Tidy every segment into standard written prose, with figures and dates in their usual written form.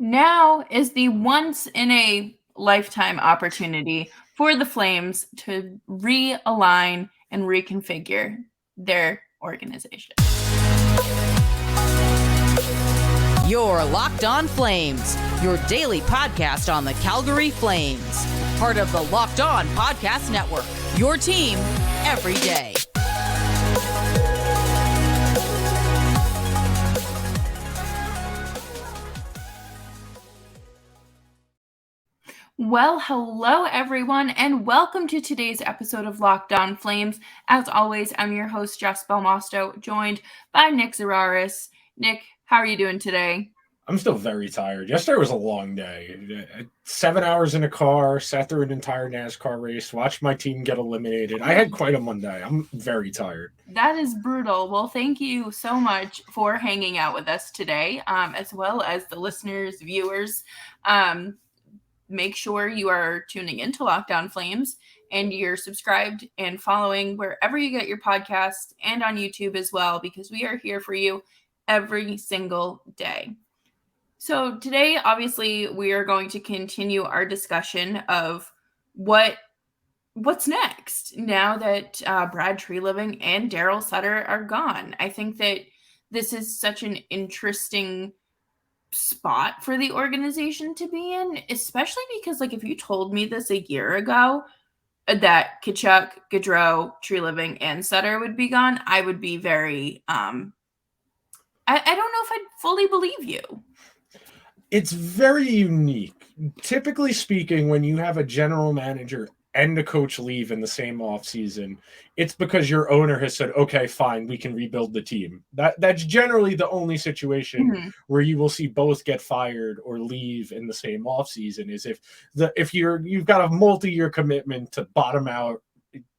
now is the once in a lifetime opportunity for the Flames to realign and reconfigure their organization. You're Locked On Flames, your daily podcast on the Calgary Flames. Part of the Locked On Podcast Network, your team every day. Well, hello everyone, and welcome to today's episode of Locked On Flames. As always, I'm your host, Jess Belmosto, joined by Nick Zararis. Nick, how are you doing today? I'm still very tired. Yesterday was a long day. 7 hours in a car, sat through an entire NASCAR race, watched my team get eliminated. I had quite a Monday. I'm very tired. That is brutal. Well, thank you so much for hanging out with us today, as well as the listeners, viewers. Make sure you are tuning into Locked On Flames and you're subscribed and following wherever you get your podcasts and on YouTube as well, because we are here for you every single day. So today, obviously, we are going to continue our discussion of what's next now that Brad Treliving and Daryl Sutter are gone. I think that this is such an interesting spot for the organization to be in, especially because, like, if you told me this a year ago that Tkachuk, Gaudreau, Treliving, and Sutter would be gone, I would be very I don't know if I'd fully believe you. It's very unique. Typically speaking, when you have a general manager and a coach leave in the same offseason, it's because your owner has said, okay, fine, we can rebuild the team. That's generally the only situation where you will see both get fired or leave in the same offseason, is if you've got a multi-year commitment to bottom out,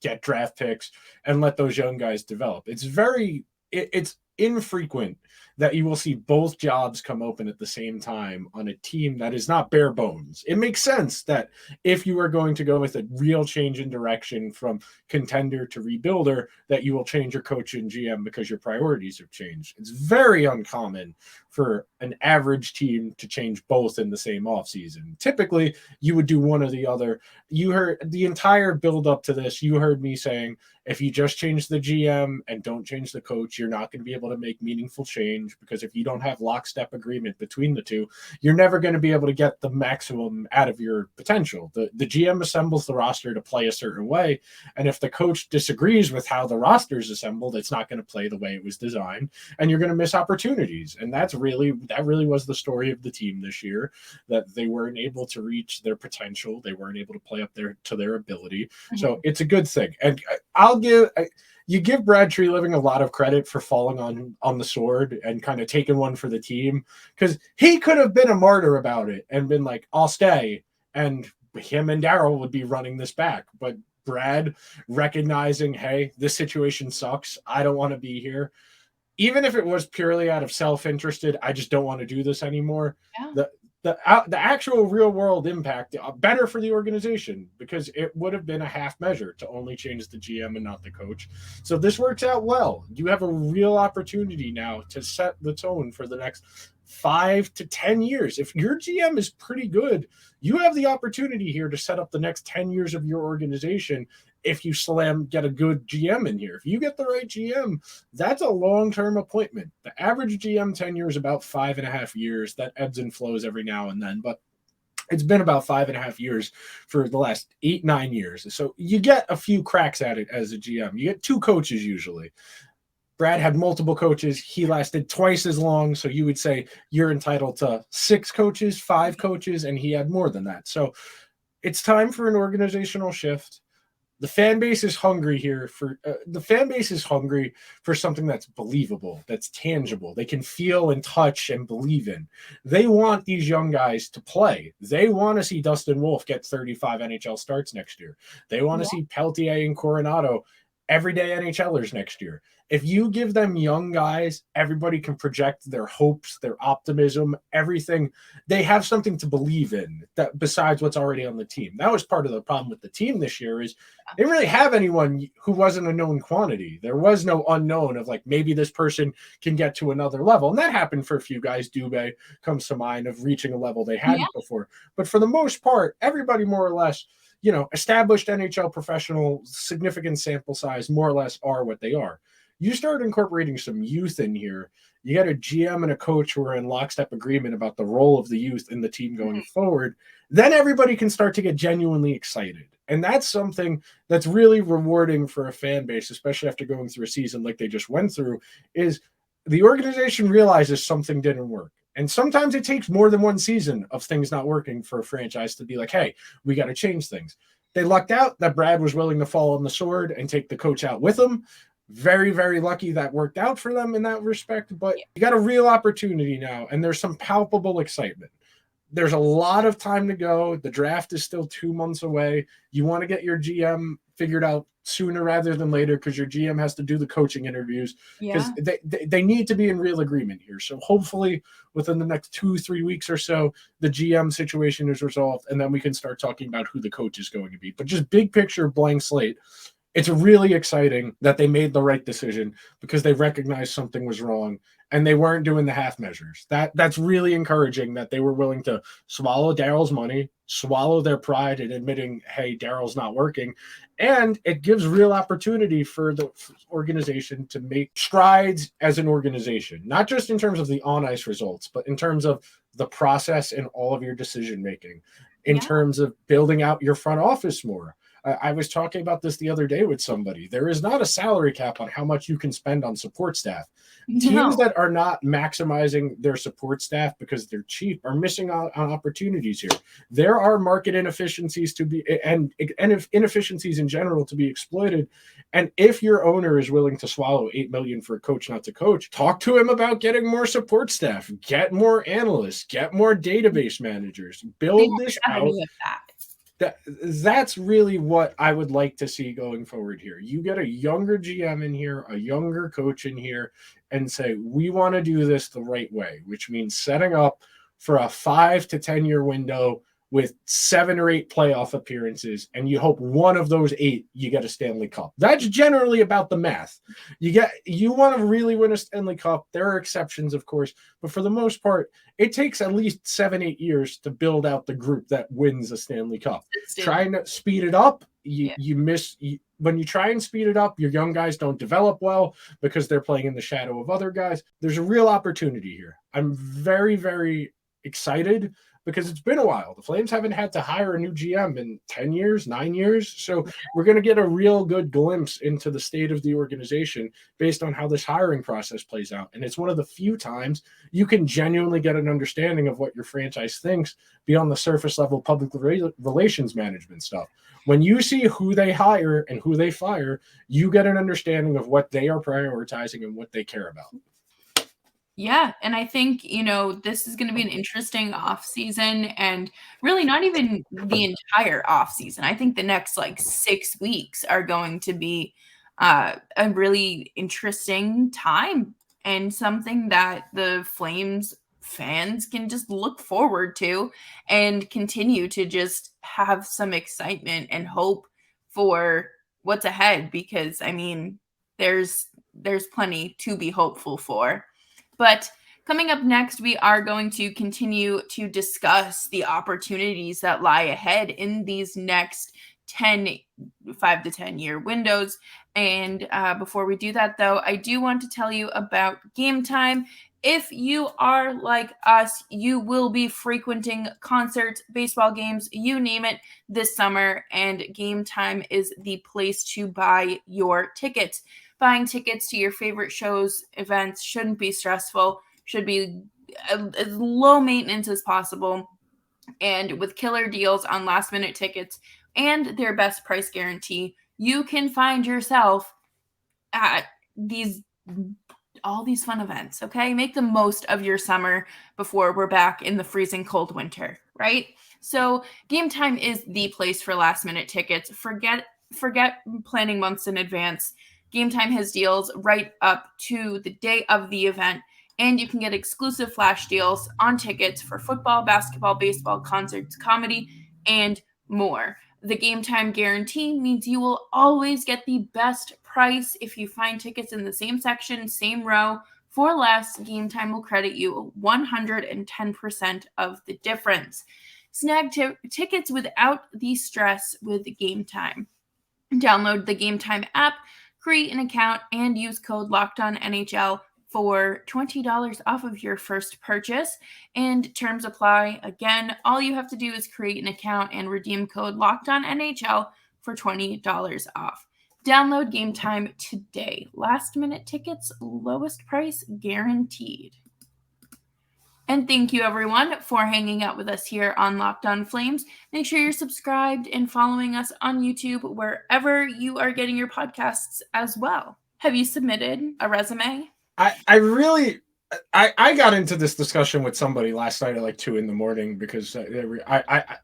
get draft picks, and let those young guys develop. It's infrequent that you will see both jobs come open at the same time on a team that is not bare bones. It makes sense that if you are going to go with a real change in direction from contender to rebuilder, that you will change your coach and GM because your priorities have changed. It's very uncommon for an average team to change both in the same offseason. Typically, you would do one or the other. You heard the entire build up to this. You heard me saying, if you just change the GM and don't change the coach, you're not going to be able to make meaningful change, because if you don't have lockstep agreement between the two, you're never going to be able to get the maximum out of your potential. The GM assembles the roster to play a certain way, and if the coach disagrees with how the roster is assembled, it's not going to play the way it was designed, and you're going to miss opportunities. And that really was the story of the team this year, that they weren't able to reach their potential. They weren't able to play up to their ability. So it's a good thing. And you give Brad Treliving a lot of credit for falling on the sword and kind of taking one for the team, because he could have been a martyr about it and been like, I'll stay, and him and Daryl would be running this back. But Brad recognizing, hey, this situation sucks, I don't want to be here, even if it was purely out of self-interested, I just don't want to do this anymore. Yeah. The actual real world impact, better for the organization, because it would have been a half measure to only change the GM and not the coach. So this works out well. You have a real opportunity now to set the tone for the next 5 to 10 years. If your GM is pretty good, you have the opportunity here to set up the next 10 years of your organization. If you get a good GM in here, if you get the right GM, that's a long-term appointment. The average GM tenure is about 5.5 years. That ebbs and flows every now and then, but it's been about 5.5 years for the last 8-9 years. So you get a few cracks at it as a GM. You get 2 coaches usually. Brad had multiple coaches. He lasted twice as long. So you would say you're entitled to 6 coaches, 5 coaches, and he had more than that. So it's time for an organizational shift. The fan base is hungry here for something that's believable, that's tangible. They can feel and touch and believe in. They want these young guys to play. They want to see Dustin Wolf get 35 NHL starts next year. They want to see Peltier and Coronado everyday NHLers next year. If you give them young guys, everybody can project their hopes, their optimism, everything. They have something to believe in that besides what's already on the team. That was part of the problem with the team this year is they didn't really have anyone who wasn't a known quantity. There was no unknown of like maybe this person can get to another level. And that happened for a few guys. Dubé comes to mind of reaching a level they hadn't before. But for the most part, everybody more or less, established NHL professional, significant sample size, more or less are what they are. You start incorporating some youth in here. You got a GM and a coach who are in lockstep agreement about the role of the youth in the team going forward. Then everybody can start to get genuinely excited. And that's something that's really rewarding for a fan base, especially after going through a season like they just went through, is the organization realizes something didn't work. And sometimes it takes more than one season of things not working for a franchise to be like, hey, we got to change things. They lucked out that Brad was willing to fall on the sword and take the coach out with him. Very, very lucky that worked out for them in that respect. But you got a real opportunity now, and there's some palpable excitement. There's a lot of time to go. The draft is still 2 months away. You want to get your GM figured out sooner rather than later because your GM has to do the coaching interviews because they need to be in real agreement here. So hopefully within the next 2-3 weeks or so, the GM situation is resolved, and then we can start talking about who the coach is going to be. But just big picture, blank slate. It's really exciting that they made the right decision because they recognized something was wrong and they weren't doing the half measures. That's really encouraging that they were willing to swallow Daryl's money, swallow their pride in admitting, hey, Daryl's not working. And it gives real opportunity for the organization to make strides as an organization, not just in terms of the on-ice results, but in terms of the process and all of your decision-making, in terms of building out your front office more. I was talking about this the other day with somebody. There is not a salary cap on how much you can spend on support staff. Teams that are not maximizing their support staff because they're cheap are missing out on opportunities here. There are market inefficiencies to be and inefficiencies in general to be exploited. And if your owner is willing to swallow $8 million for a coach not to coach, talk to him about getting more support staff, get more analysts, get more database managers, build this out. That's really what I would like to see going forward here. You get a younger GM in here, a younger coach in here, and say, we want to do this the right way, which means setting up for a 5 to 10 year window with 7 or 8 playoff appearances, and you hope one of those 8 you get a Stanley Cup. That's generally about the math. You want to really win a Stanley Cup. There are exceptions, of course, but for the most part, it takes at least 7-8 years to build out the group that wins a Stanley Cup. Trying to speed it up, you miss. When you try and speed it up, your young guys don't develop well because they're playing in the shadow of other guys. There's a real opportunity here. I'm very, very excited because it's been a while. The Flames haven't had to hire a new GM in 10 years, 9 years. So we're going to get a real good glimpse into the state of the organization based on how this hiring process plays out. And it's one of the few times you can genuinely get an understanding of what your franchise thinks beyond the surface level public relations management stuff. When you see who they hire and who they fire, you get an understanding of what they are prioritizing and what they care about. Yeah, and I think, this is going to be an interesting off season, and really not even the entire off season. I think the next 6 weeks are going to be a really interesting time and something that the Flames fans can just look forward to and continue to just have some excitement and hope for what's ahead, because there's plenty to be hopeful for. But coming up next, we are going to continue to discuss the opportunities that lie ahead in these next 5 to 10 year windows. And before we do that, though, I do want to tell you about Gametime. If you are like us, you will be frequenting concerts, baseball games, you name it, this summer, and Gametime is the place to buy your tickets. Buying tickets to your favorite shows, events shouldn't be stressful, should be as low maintenance as possible. And with killer deals on last minute tickets and their best price guarantee, you can find yourself at all these fun events, okay? Make the most of your summer before we're back in the freezing cold winter, right? So Gametime is the place for last minute tickets. Forget forget planning months in advance. Gametime has deals right up to the day of the event, and you can get exclusive flash deals on tickets for football, basketball, baseball, concerts, comedy, and more. The Gametime guarantee means you will always get the best price. If you find tickets in the same section, same row, for less, Gametime will credit you 110% of the difference. Snag tickets without the stress with Gametime. Download the Gametime app, create an account, and use code LOCKEDONNHL for $20 off of your first purchase, and terms apply. Again, all you have to do is create an account and redeem code LOCKEDONNHL for $20 off. Download Gametime today. Last minute tickets, lowest price guaranteed. And thank you, everyone, for hanging out with us here on Locked On Flames. Make sure you're subscribed and following us on YouTube, wherever you are getting your podcasts as well. Have you submitted a resume? I got into this discussion with somebody last night at like 2 a.m. because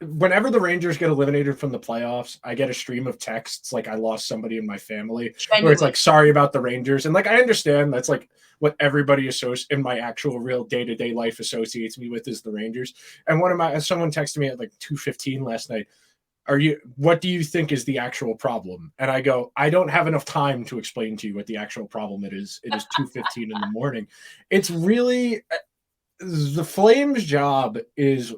whenever the Rangers get eliminated from the playoffs, I get a stream of texts like I lost somebody in my family where it's like, sorry about the Rangers. And like, I understand that's like what everybody in my actual real day-to-day life associates me with is the Rangers. And someone texted me at like 2:15 last night. What do you think is the actual problem? And I go, I don't have enough time to explain to you what the actual problem it is. It is 2:15 in the morning. It's really, the Flames job is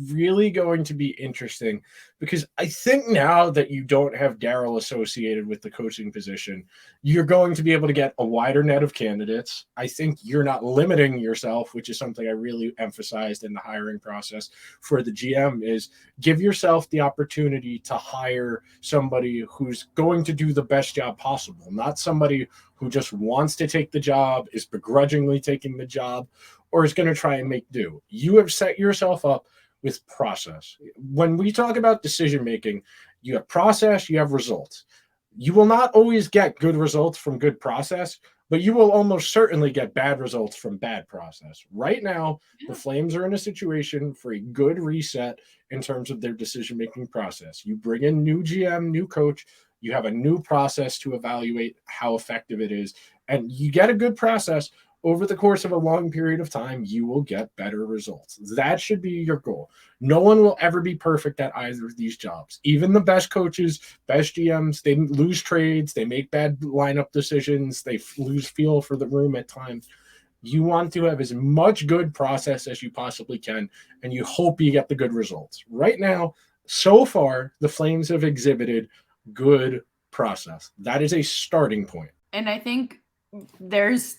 really going to be interesting because I think now that you don't have Darryl associated with the coaching position, you're going to be able to get a wider net of candidates. I think you're not limiting yourself, which is something I really emphasized in the hiring process for the GM, is give yourself the opportunity to hire somebody who's going to do the best job possible, not somebody who just wants to take the job, is begrudgingly taking the job, or is going to try and make do. You have set yourself up with process. When we talk about decision making, you have process, you have results. You will not always get good results from good process, but you will almost certainly get bad results from bad process. Right now, the Flames are in a situation for a good reset in terms of their decision making process. You bring in new GM, new coach, you have a new process to evaluate how effective it is, and you get a good process. Over the course of a long period of time, you will get better results. That should be your goal. No one will ever be perfect at either of these jobs. Even the best coaches, best GMs, they lose trades, they make bad lineup decisions, they lose feel for the room at times. You want to have as much good process as you possibly can, and you hope you get the good results. Right now, so far, the Flames have exhibited good process. That is a starting point. And I think there's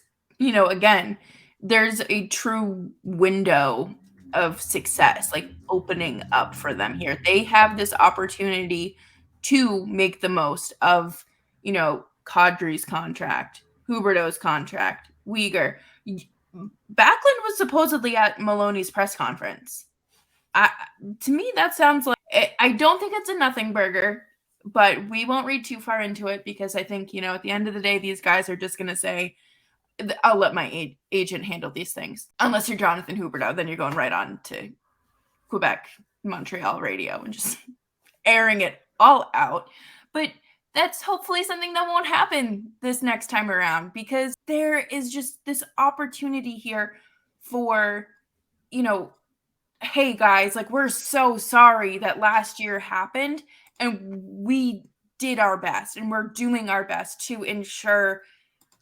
a true window of success, like opening up for them here. They have this opportunity to make the most of, Kadri's contract, Huberdeau's contract, Uyghur. Backlund was supposedly at Maloney's press conference. To me, that sounds like, I don't think it's a nothing burger, but we won't read too far into it because I think, at the end of the day, these guys are just going to say, I'll let my agent handle these things. Unless you're Jonathan Huberdeau, then you're going right on to Quebec, Montreal radio and just airing it all out. But that's hopefully something that won't happen this next time around because there is just this opportunity here for, hey guys, like we're so sorry that last year happened and we did our best and we're doing our best to ensure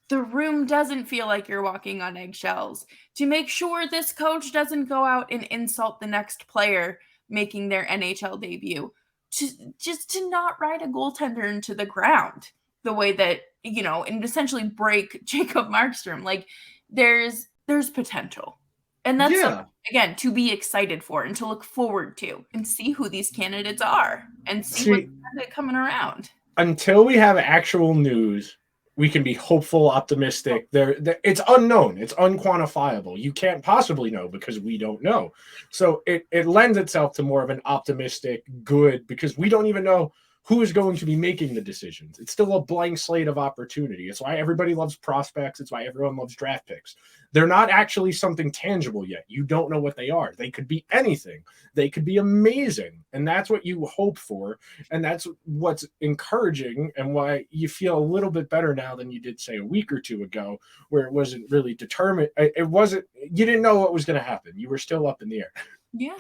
the room doesn't feel like you're walking on eggshells, to make sure this coach doesn't go out and insult the next player making their NHL debut, to not ride a goaltender into the ground the way that, and essentially break Jacob Markstrom. Like there's potential. And that's again, to be excited for and to look forward to and see who these candidates are and see what's coming around. Until we have actual news, we can be hopeful, optimistic. It's unknown. It's unquantifiable. You can't possibly know because we don't know. So it lends itself to more of an optimistic, good, because we don't even know who is going to be making the decisions. It's still a blank slate of opportunity. It's why everybody loves prospects. It's why everyone loves draft picks. They're not actually something tangible yet. You don't know what they are. They could be anything. They could be amazing. And that's what you hope for. And that's what's encouraging and why you feel a little bit better now than you did, say, a week or two ago, where it wasn't really determined. It wasn't, you didn't know what was going to happen. You were still up in the air. Yeah.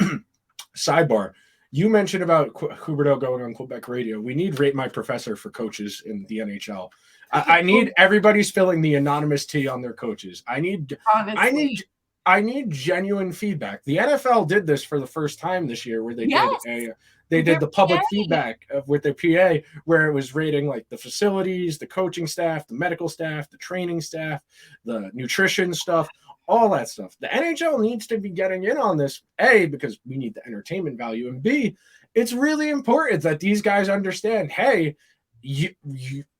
Sidebar. You mentioned about Huberdeau going on Quebec radio. We need Rate My Professor for coaches in the NHL. I need everybody spilling the anonymous tea on their coaches. I need genuine feedback. The NFL did this for the first time this year, where they did the public feedback with their PA, where it was rating like the facilities, the coaching staff, the medical staff, the training staff, the nutrition stuff, all that stuff. The NHL needs to be getting in on this, A, because we need the entertainment value, and B, it's really important that these guys understand, hey,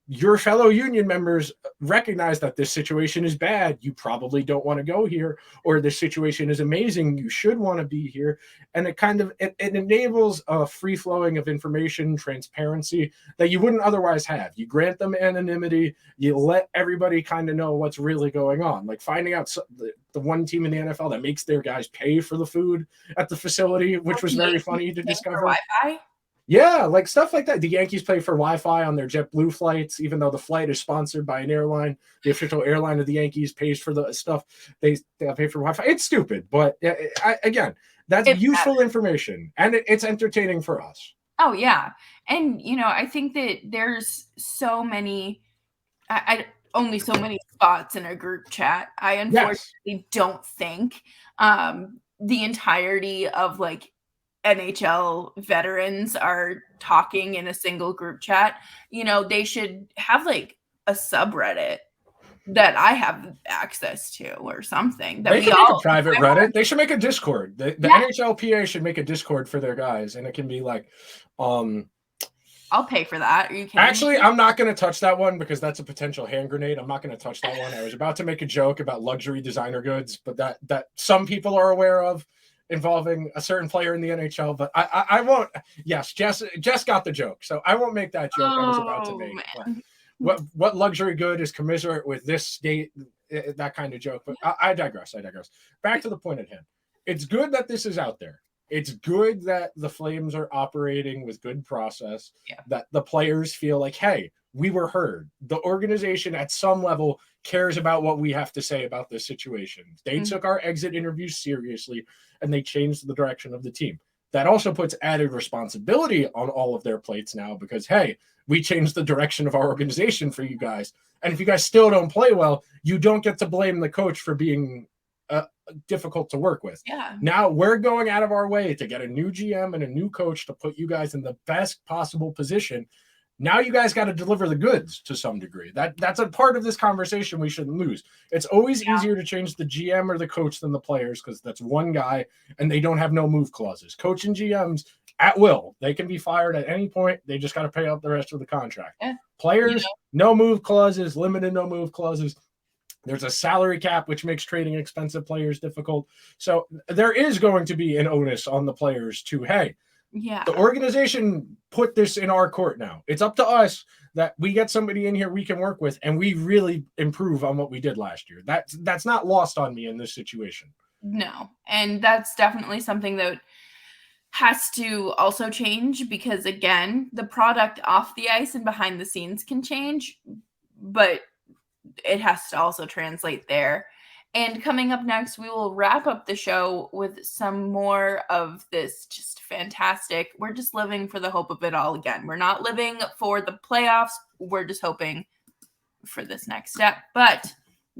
your fellow union members recognize that this situation is bad. You probably don't want to go here, or this situation is amazing. You should want to be here. And it enables a free flowing of information, transparency that you wouldn't otherwise have. You grant them anonymity. You let everybody kind of know what's really going on. Like finding out the one team in the NFL that makes their guys pay for the food at the facility, which was very funny to discover. Wi-Fi? Yeah, like stuff like that. The Yankees pay for Wi-Fi on their JetBlue flights, even though the flight is sponsored by an airline. The official airline of the Yankees pays for the stuff. They pay for Wi-Fi. It's stupid, but again, that's useful information, and it's entertaining for us. Oh, yeah. And, I think that there's so many only so many spots in a group chat. I unfortunately don't think the entirety of, like, NHL veterans are talking in a single group chat. They should have like a subreddit that I have access to or something. That they can make a private Reddit. They should make a Discord. The NHLPA should make a Discord for their guys, and it can be like, I'll pay for that. Are you kidding? Actually, I'm not going to touch that one because that's a potential hand grenade. I'm not going to touch that one. I was about to make a joke about luxury designer goods, but that some people are aware of, involving a certain player in the NHL, but I won't. Yes, Jess got the joke, so I won't make that joke I was about to make. What luxury good is commiserate with this state? That kind of joke. But I digress. Back to the point at hand. It's good that this is out there. It's good that the Flames are operating with good process. Yeah. That the players feel like, hey, we were heard. The organization at some level cares about what we have to say about this situation. They took our exit interviews seriously, and they changed the direction of the team. That also puts added responsibility on all of their plates now because, hey, we changed the direction of our organization for you guys. And if you guys still don't play well, you don't get to blame the coach for being difficult to work with. Yeah. Now we're going out of our way to get a new GM and a new coach to put you guys in the best possible position. Now you guys got to deliver the goods to some degree. That's a part of this conversation we shouldn't lose. It's always easier to change the GM or the coach than the players because that's one guy and they don't have no move clauses. Coach and GMs at will. They can be fired at any point. They just got to pay out the rest of the contract. Players, no move clauses, limited no move clauses. There's a salary cap, which makes trading expensive players difficult. So there is going to be an onus on the players to, hey, the organization put this in our court now. It's up to us that we get somebody in here we can work with, and we really improve on what we did last year. That's not lost on me in this situation. No, and that's definitely something that has to also change because, again, the product off the ice and behind the scenes can change, but it has to also translate there. And coming up next, we will wrap up the show with some more of this just fantastic. We're just living for the hope of it all again. We're not living for the playoffs. We're just hoping for this next step. But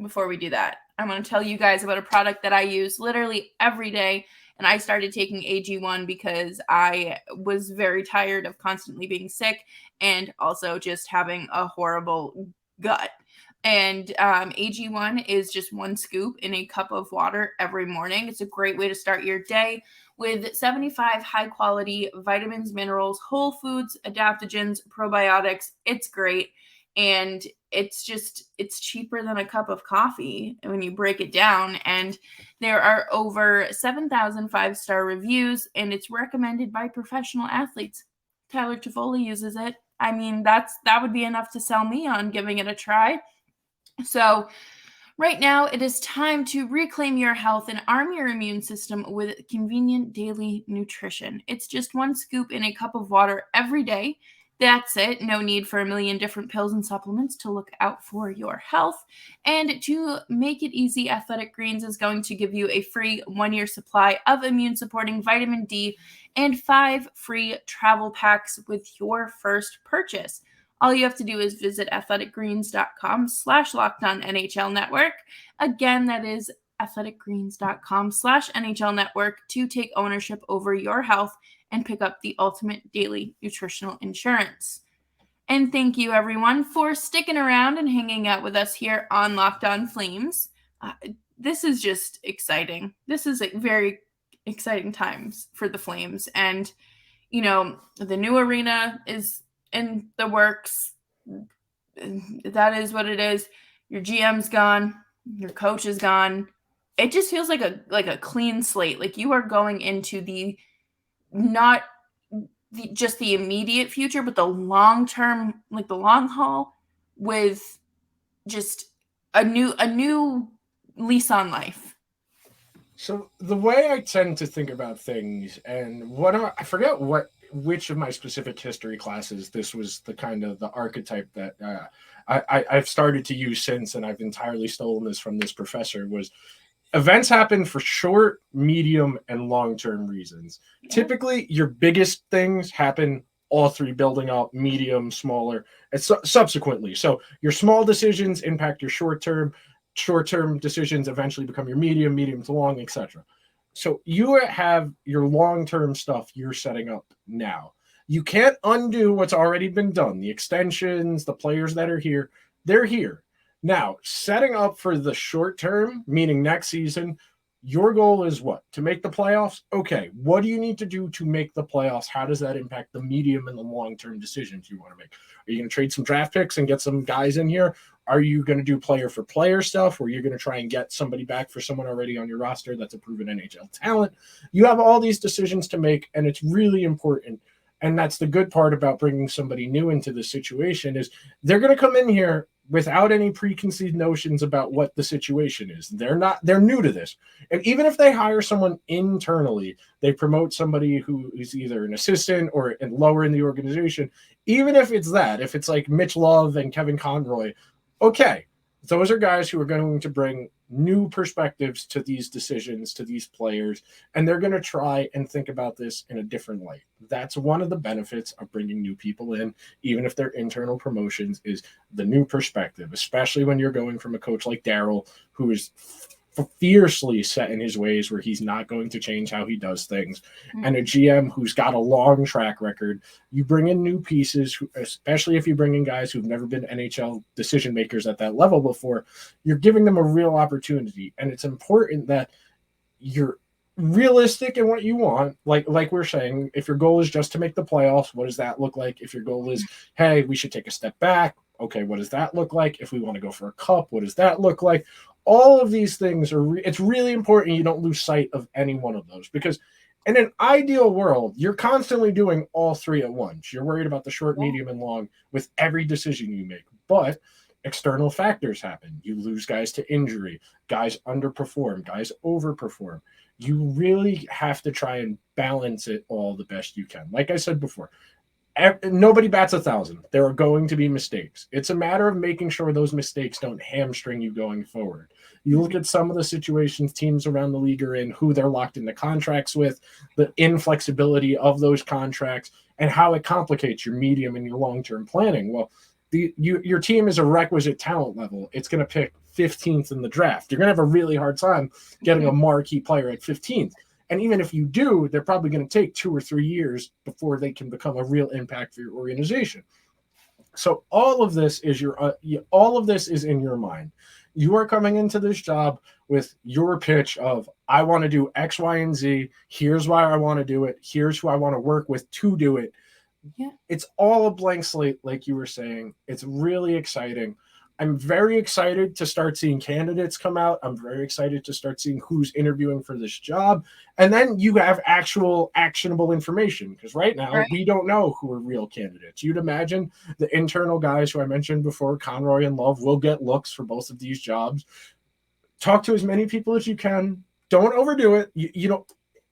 before we do that, I'm going to tell you guys about a product that I use literally every day. And I started taking AG1 because I was very tired of constantly being sick and also just having a horrible gut. And AG1 is just one scoop in a cup of water every morning. It's a great way to start your day with 75 high-quality vitamins, minerals, whole foods, adaptogens, probiotics. It's great. And it's cheaper than a cup of coffee when you break it down. And there are over 7,000 5-star reviews, and it's recommended by professional athletes. Tyler Toffoli uses it. I mean, that would be enough to sell me on giving it a try. So right now, it is time to reclaim your health and arm your immune system with convenient daily nutrition. It's just one scoop in a cup of water every day. That's it. No need for a million different pills and supplements to look out for your health. And to make it easy, Athletic Greens is going to give you a free 1-year supply of immune supporting vitamin D and 5 free travel packs with your first purchase. All you have to do is visit athleticgreens.com/LockedOnNHL Network. Again, that is athleticgreens.com/NHL Network to take ownership over your health and pick up the ultimate daily nutritional insurance. And thank you, everyone, for sticking around and hanging out with us here on Locked On Flames. This is just exciting. This is very exciting times for the Flames. And, you know, the new arena is in the works. That is what it is. Your GM's gone. Your coach is gone. It just feels like a clean slate. Like you are going into not just the immediate future, but the long term, like the long haul, with just a new lease on life. So the way I tend to think about things, and I forget which of my specific history classes this was the kind of the archetype that I've started to use since, and I've entirely stolen this from this professor, was events happen for short, medium, and long-term reasons. Yeah. Typically, your biggest things happen all three building up, medium, smaller, and subsequently. So your small decisions impact your short-term decisions eventually become your medium to long, etc. So you have your long-term stuff you're setting up now. You can't undo what's already been done. The extensions, the players that are here, they're here. Now, setting up for the short term, meaning next season, your goal is what? To make the playoffs? Okay, what do you need to do to make the playoffs? How does that impact the medium and the long-term decisions you want to make? Are you going to trade some draft picks and get some guys in here? Are you going to do player-for-player stuff where you're going to try and get somebody back for someone already on your roster that's a proven NHL talent? You have all these decisions to make, and it's really important. And that's the good part about bringing somebody new into the situation is they're going to come in here without any preconceived notions about what the situation is. They're new to this. And even if they hire someone internally, they promote somebody who is either an assistant or lower in the organization, even if it's like Mitch Love and Kevin Conroy, okay, those are guys who are going to bring new perspectives to these decisions, to these players, and they're going to try and think about this in a different light. That's one of the benefits of bringing new people in, even if they're internal promotions, is the new perspective, especially when you're going from a coach like Daryl, who is fiercely set in his ways where he's not going to change how he does things, and a GM who's got a long track record. You bring in new pieces, especially if you bring in guys who've never been NHL decision makers at that level before, you're giving them a real opportunity. And it's important that you're realistic in what you want. Like we're saying, if your goal is just to make the playoffs, what does that look like? If your goal is, hey, we should take a step back, okay, what does that look like? If we want to go for a cup, what does that look like? All of these things it's really important you don't lose sight of any one of those, because in an ideal world, you're constantly doing all three at once. You're worried about the short, medium, and long with every decision you make. But external factors happen. You lose guys to injury, guys underperform, guys overperform. You really have to try and balance it all the best you can. Like I said before, nobody bats 1,000. There are going to be mistakes. It's a matter of making sure those mistakes don't hamstring you going forward. You look at some of the situations teams around the league are in, who they're locked into contracts with, the inflexibility of those contracts, and how it complicates your medium and your long-term planning. Well, your team is a requisite talent level. It's going to pick 15th in the draft. You're going to have a really hard time getting a marquee player at 15th. And even if you do, they're probably going to take 2 or 3 years before they can become a real impact for your organization. So all of this is in your mind. You are coming into this job with your pitch of, I want to do X, Y, and Z. Here's why I want to do it. Here's who I want to work with to do it. Yeah. It's all a blank slate, like you were saying. It's really exciting. I'm very excited to start seeing candidates come out. I'm very excited to start seeing who's interviewing for this job. And then you have actual actionable information, because right now Right. we don't know who are real candidates. You'd imagine the internal guys who I mentioned before, Conroy and Love, will get looks for both of these jobs. Talk to as many people as you can. Don't overdo it. You know,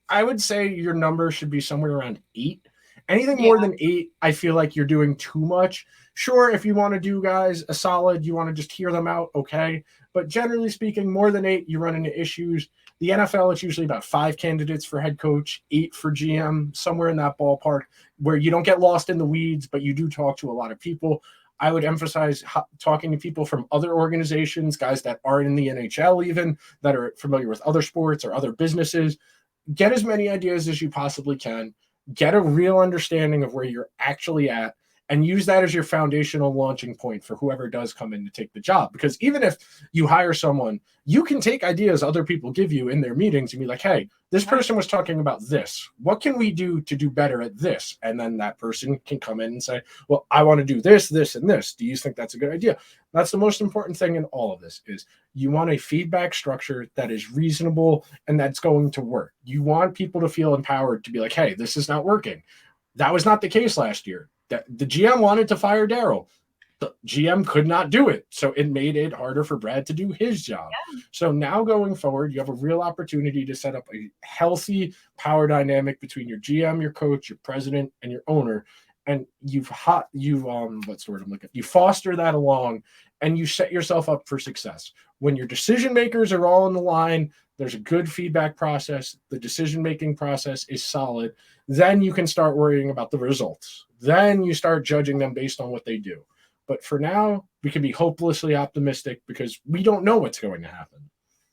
I would say your number should be somewhere around 8. Anything Yeah. more than 8, I feel like you're doing too much. Sure, if you want to do guys a solid, you want to just hear them out, okay. But generally speaking, more than 8, you run into issues. The NFL, it's usually about 5 candidates for head coach, 8 for GM, somewhere in that ballpark, where you don't get lost in the weeds, but you do talk to a lot of people. I would emphasize talking to people from other organizations, guys that aren't in the NHL even, that are familiar with other sports or other businesses. Get as many ideas as you possibly can. Get a real understanding of where you're actually at, and use that as your foundational launching point for whoever does come in to take the job. Because even if you hire someone, you can take ideas other people give you in their meetings and be like, hey, this person was talking about this. What can we do to do better at this? And then that person can come in and say, well, I want to do this, this, and this. Do you think that's a good idea? That's the most important thing in all of this is you want a feedback structure that is reasonable and that's going to work. You want people to feel empowered to be like, hey, this is not working. That was not the case last year. The GM wanted to fire Daryl. The GM could not do it. So it made it harder for Brad to do his job. Yeah. So now going forward, you have a real opportunity to set up a healthy power dynamic between your GM, your coach, your president, and your owner. And you foster that along, and you set yourself up for success. When your decision makers are all on the line, there's a good feedback process, the decision-making process is solid, then you can start worrying about the results. Then you start judging them based on what they do. But for now, we can be hopelessly optimistic because we don't know what's going to happen.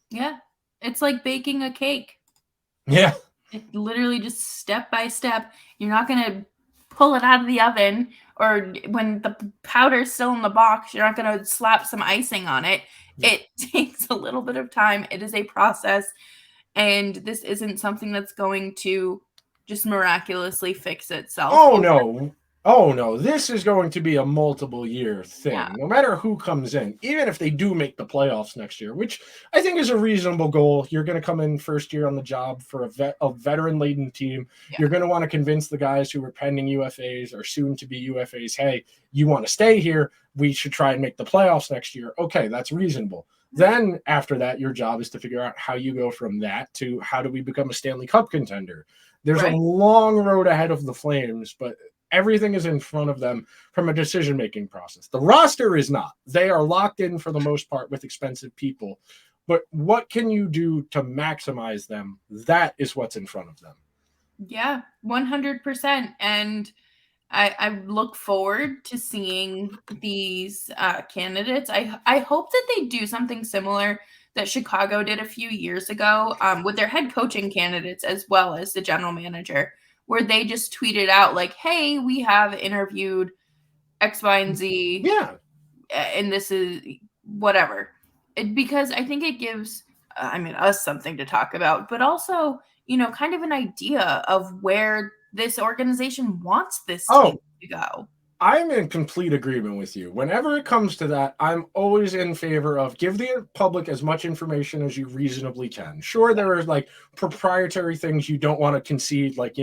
Yeah. It's like baking a cake. Yeah. It literally just step by step. You're not going to pull it out of the oven, or when the powder's still in the box, you're not going to slap some icing on it. It takes a little bit of time. It is a process, and this isn't something that's going to just miraculously fix itself. Oh no, this is going to be a multiple year thing. Yeah. No matter who comes in, even if they do make the playoffs next year, which I think is a reasonable goal. You're going to come in first year on the job for a veteran-laden team. Yeah. You're going to want to convince the guys who are pending UFAs or soon to be UFAs, hey, you want to stay here, we should try and make the playoffs next year. Okay, that's reasonable. Then after that, your job is to figure out how you go from that to how do we become a Stanley Cup contender. There's a long road ahead of the Flames, but everything is in front of them from a decision-making process. The roster is not. They are locked in for the most part with expensive people. But what can you do to maximize them? That is what's in front of them. Yeah, 100%. And I look forward to seeing these candidates. I hope that they do something similar that Chicago did a few years ago with their head coaching candidates as well as the general manager, where they just tweeted out like, hey, we have interviewed X, Y, and Z. Yeah. And this is whatever. Because I think it gives, us something to talk about, but also, kind of an idea of where this organization wants this team to go. I'm in complete agreement with you. Whenever it comes to that, I'm always in favor of give the public as much information as you reasonably can. Sure, there are like proprietary things you don't want to concede, like,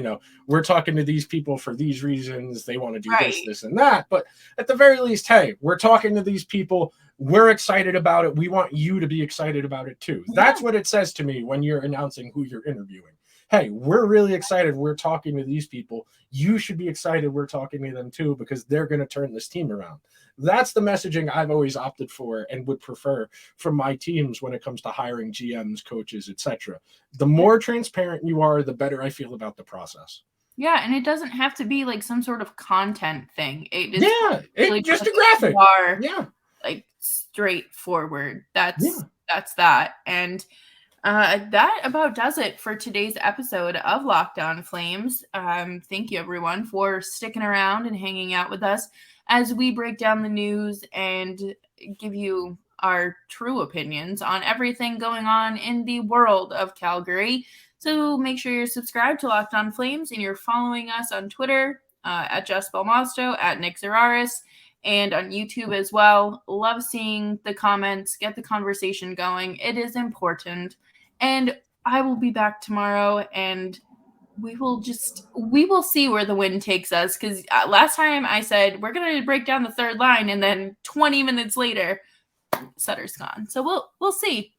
we're talking to these people for these reasons. They want to do this, and that. But at the very least, hey, we're talking to these people. We're excited about it. We want you to be excited about it too. Yeah. That's what it says to me when you're announcing who you're interviewing. Hey, we're really excited. We're talking to these people. You should be excited. We're talking to them too, because they're going to turn this team around. That's the messaging I've always opted for and would prefer from my teams when it comes to hiring GMs, coaches, etc. The more transparent you are, the better I feel about the process. Yeah, and it doesn't have to be like some sort of content thing. It is just a graphic. Like straightforward. That's that. And that about does it for today's episode of Locked On Flames. Thank you, everyone, for sticking around and hanging out with us as we break down the news and give you our true opinions on everything going on in the world of Calgary. So make sure you're subscribed to Locked On Flames and you're following us on Twitter at Jess Belmosto, at Nick Zeraris, and on YouTube as well. Love seeing the comments, get the conversation going. It is important. And I will be back tomorrow, and we will see where the wind takes us, because last time I said we're going to break down the third line, and then 20 minutes later Sutter's gone. So we'll see.